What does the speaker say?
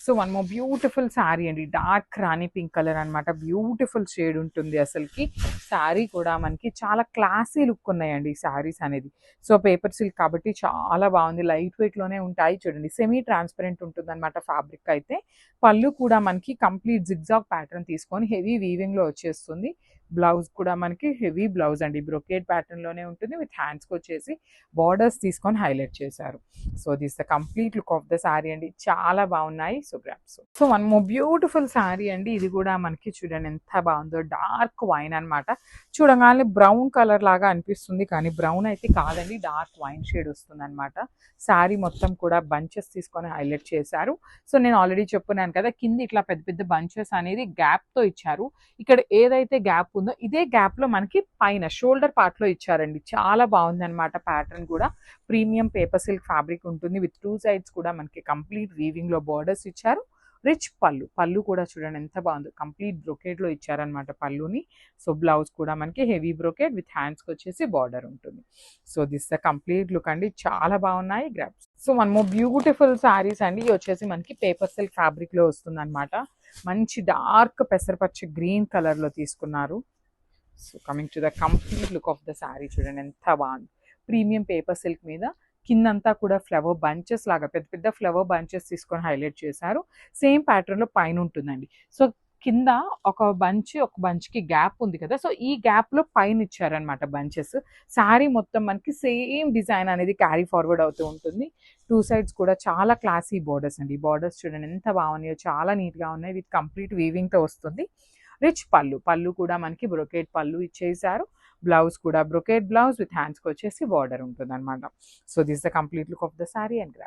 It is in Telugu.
So one more beautiful sari అండి, డార్క్ రాణి పింక్ కలర్ అనమాట. బ్యూటిఫుల్ షేడ్ ఉంటుంది అసలుకి. శారీ కూడా మనకి చాలా క్లాసీ లుక్ ఉన్నాయండి ఈ శారీస్ అనేది. సో పేపర్ సిల్క్ కాబట్టి చాలా బాగుంది, లైట్ వెయిట్లోనే ఉంటాయి. చూడండి సెమీ ట్రాన్స్పరెంట్ ఉంటుంది అనమాట ఫ్యాబ్రిక్ అయితే. పళ్ళు కూడా మనకి కంప్లీట్ జిగ్జాగ్ ప్యాటర్న్ తీసుకొని హెవీ వీవింగ్లో వచ్చేస్తుంది. బ్లౌజ్ కూడా మనకి హెవీ బ్లౌజ్ అండి, బ్రొకేడ్ ప్యాటర్న్లోనే ఉంటుంది. విత్ హ్యాండ్స్కి వచ్చేసి బార్డర్స్ తీసుకొని హైలైట్ చేశారు. So this the complete look of the sari అండి, చాలా బాగున్నాయి. So grasp. So one more beautiful sari అండి, ఇది కూడా మనకి చూడండి ఎంత బాగుందో. డార్క్ వైన్ అనమాట, చూడగానే బ్రౌన్ కలర్ లాగా అనిపిస్తుంది కానీ బ్రౌన్ అయితే కాదండి, డార్క్ వైన్ షేడ్ వస్తుంది అనమాట. శారీ మొత్తం కూడా బంచెస్ తీసుకొని హైలైట్ చేశారు. సో నేను ఆల్రెడీ చెప్పున్నాను కదా, కింద ఇట్లా పెద్ద పెద్ద బంచెస్ అనేది గ్యాప్తో ఇచ్చారు. ఇక్కడ ఏదైతే గ్యాప్ ఉందో ఇదే గ్యాప్లో మనకి పైన షోల్డర్ పార్ట్లో ఇచ్చారండి. చాలా బాగుంది అనమాట. ప్యాటర్న్ కూడా ప్రీమియం పేపర్ సిల్క్ ఫ్యాబ్రిక్ ఉంటుంది. విత్ 2 సైడ్స్ కూడా మనకి కంప్లీట్ వీవింగ్లో బార్డర్స్ ఇచ్చారు. రిచ్ పళ్ళు కూడా చూడండి ఎంత బాగుందో, కంప్లీట్ బ్రొకేడ్లో ఇచ్చారనమాట పళ్ళుని. సో బ్లౌజ్ కూడా మనకి హెవీ బ్రొకేడ్ విత్ హ్యాండ్స్కి వచ్చేసి బార్డర్ ఉంటుంది. So this the complete look అండి, చాలా బాగున్నాయి grasp. So one more beautiful saris అండి, ఇవి వచ్చేసి మనకి పేపర్ సిల్క్ ఫ్యాబ్రిక్లో వస్తుంది అనమాట. మంచి డార్క్ పెసరపచ్చ గ్రీన్ కలర్లో తీసుకున్నారు. So coming to the complete look of the sari, చూడండి ఎంత బాగుంది. ప్రీమియం పేపర్ సిల్క్ మీద కిందంతా కూడా ఫ్లవర్ బంచెస్ లాగా పెద్ద పెద్ద ఫ్లవర్ బంచెస్ తీసుకొని హైలైట్ చేశారు. సేమ్ ప్యాటర్న్లో పైన ఉంటుందండి. సో కింద ఒక బంచ్కి గ్యాప్ ఉంది కదా, సో ఈ గ్యాప్లో పైన ఇచ్చారనమాట బంచెస్. శారీ మొత్తం మనకి సేమ్ డిజైన్ అనేది క్యారీ ఫార్వర్డ్ అవుతూ ఉంటుంది. 2 సైడ్స్ కూడా చాలా క్లాసీ బార్డర్స్ అండి. బార్డర్స్ చూడండి ఎంత బాగున్నాయో, చాలా నీట్గా ఉన్నాయి. విత్ కంప్లీట్ వీవింగ్తో వస్తుంది. రిచ్ పళ్ళు కూడా మనకి బ్రొకేడ్ పళ్ళు ఇచ్చేసారు. బ్లౌజ్ కూడా బ్రొకేడ్ బ్లౌజ్ విత్ హ్యాండ్స్కి వచ్చేసి బార్డర్ ఉంటుంది అనమాట. So this the complete look of the sari and grab.